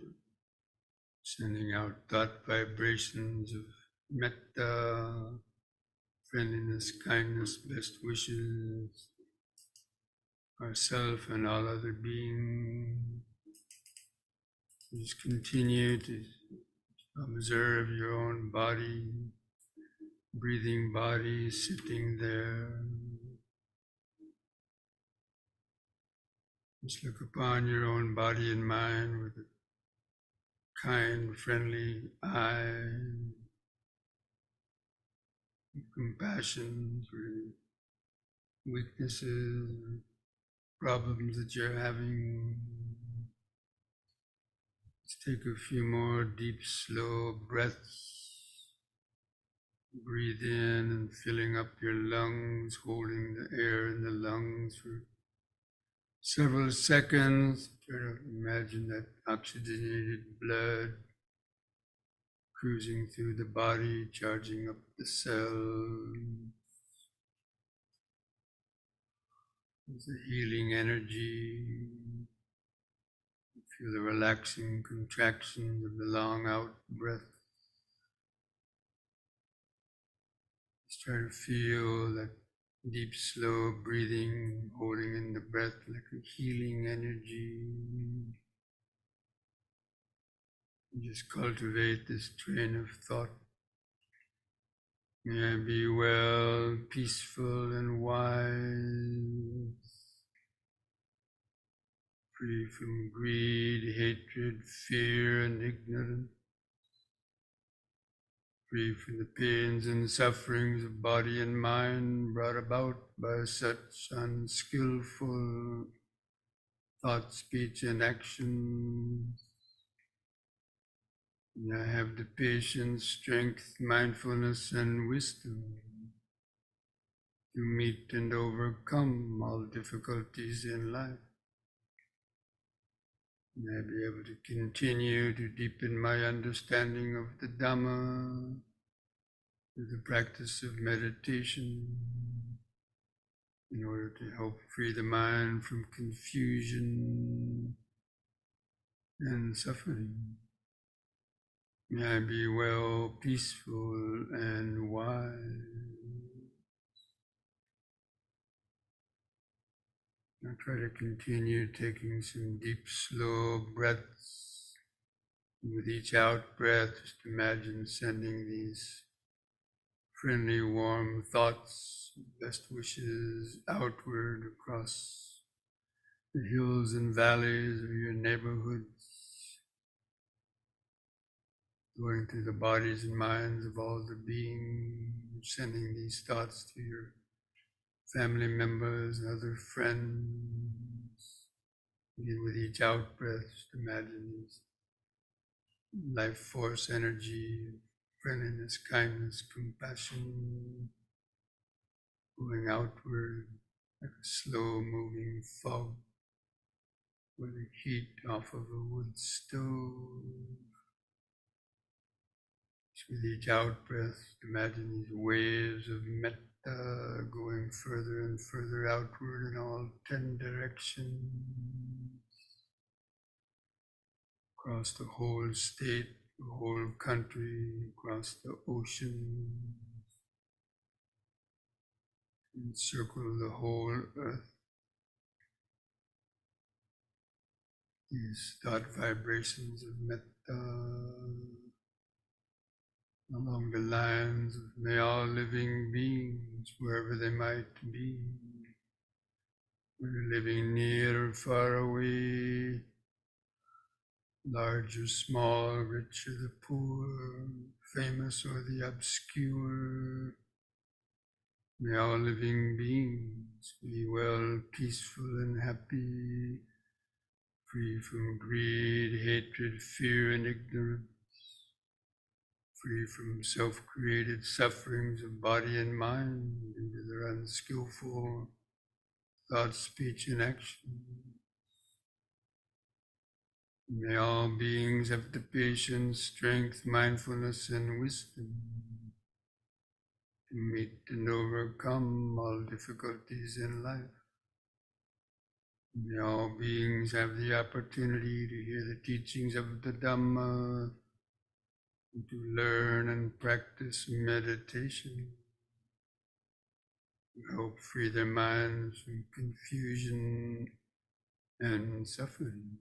sending out thought vibrations of metta, friendliness, kindness, best wishes, ourself and all other beings. Just continue to observe your own body, breathing body, sitting there. Just look upon your own body and mind with a kind, friendly eye, compassion for weaknesses, problems that you're having. Let's take a few more deep, slow breaths. Breathe in and filling up your lungs, holding the air in the lungs for several seconds. Try to imagine that oxygenated blood cruising through the body, charging up the cells. There's a healing energy. Feel the relaxing contractions of the long out breath. Just try to feel that deep, slow breathing, holding in the breath like a healing energy. Just cultivate this train of thought. May I be well, peaceful, and wise, free from greed, hatred, fear, and ignorance, free from the pains and sufferings of body and mind brought about by such unskillful thought, speech, and action. May I have the patience, strength, mindfulness, and wisdom to meet and overcome all difficulties in life. May I be able to continue to deepen my understanding of the Dhamma through the practice of meditation in order to help free the mind from confusion and suffering. May I be well, peaceful, and wise. Now try to continue taking some deep, slow breaths. With each out breath, just imagine sending these friendly, warm thoughts, best wishes outward across the hills and valleys of your neighborhoods, going through the bodies and minds of all the beings, sending these thoughts to your family members and other friends. With each out breath, just imagine these life force, energy, friendliness, kindness, compassion going outward like a slow moving fog with the heat off of a wood stove. With each out breath, imagine these waves of metta going further and further outward in all 10 directions, across the whole state, the whole country, across the ocean, encircle the whole earth. These thought vibrations of metta along the lines of may all living beings, wherever they might be, whether living near or far away, large or small, rich or the poor, famous or the obscure, may all living beings be well, peaceful and happy, free from greed, hatred, fear and ignorance, free from self-created sufferings of body and mind due to their unskillful thought, speech, and action. May all beings have the patience, strength, mindfulness, and wisdom to meet and overcome all difficulties in life. May all beings have the opportunity to hear the teachings of the Dhamma, and to learn and practice meditation, to help free their minds from confusion and suffering.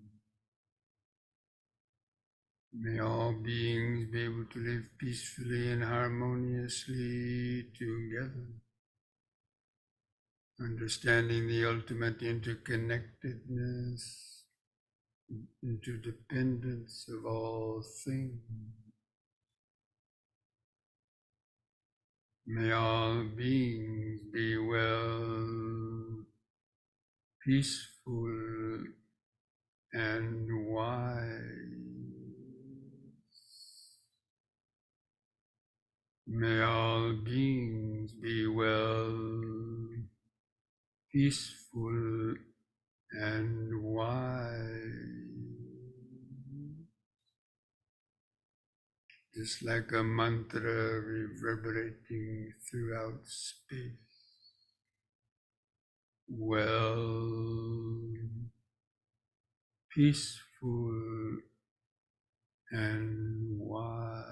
May all beings be able to live peacefully and harmoniously together, understanding the ultimate interconnectedness, interdependence of all things. May all beings be well, peaceful, and wise. May all beings be well, peaceful, and wise. Just like a mantra reverberating throughout space. Well, peaceful, and wise.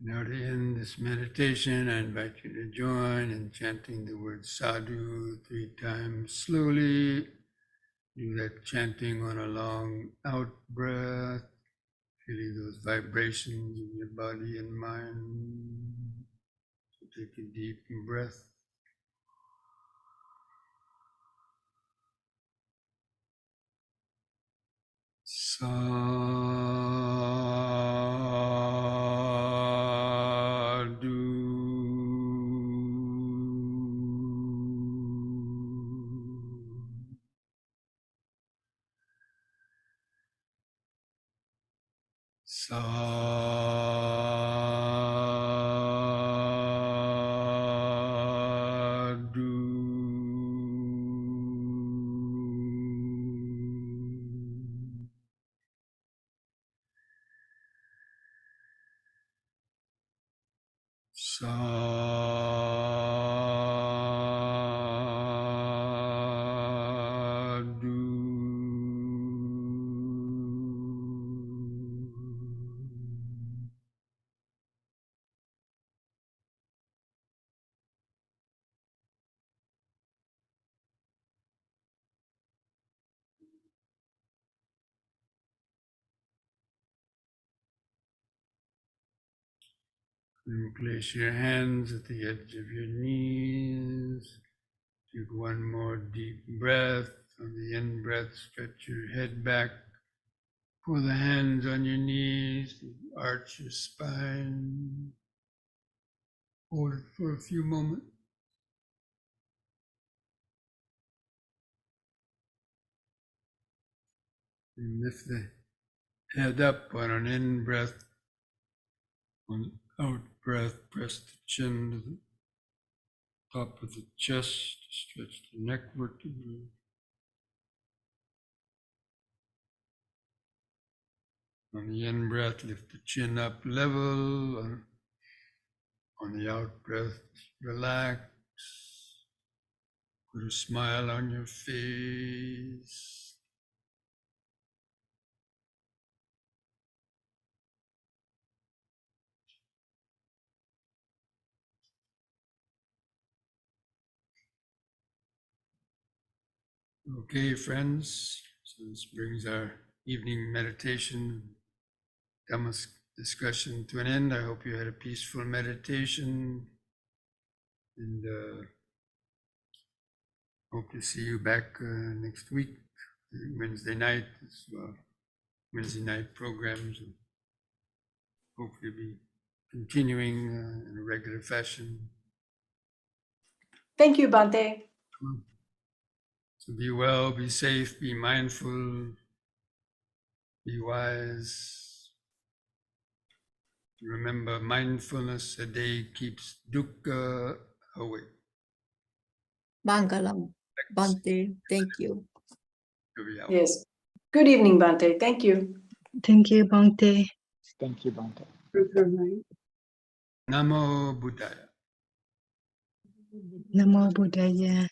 Now to end this meditation, I invite you to join in chanting the word sadhu 3 times slowly. Do that chanting on a long out breath, feeling those vibrations in your body and mind. So take a deep breath. Sadhu. And place your hands at the edge of your knees. Take one more deep breath. On the in-breath, stretch your head back. Pull the hands on your knees. Arch your spine. Hold it for a few moments. And lift the head up on an in-breath. On out-breath, press the chin to the top of the chest. Stretch the neck vertebrae. On the in-breath, lift the chin up level. On the out-breath, relax. Put a smile on your face. Okay, friends, so this brings our evening meditation, Dhamma discussion to an end. I hope you had a peaceful meditation, and hope to see you back next week, Wednesday night, as well. Wednesday night programs, and hopefully be continuing in a regular fashion. Thank you, Bhante. So be well, be safe, be mindful, be wise. Remember, mindfulness a day keeps dukkha away. Mangalam, Bhante, thank you. Here we are. Yes. Good evening, Bhante. Thank you. Thank you, Bhante. Thank you, Bhante. Namo Buddhaya. Namo Buddhaya.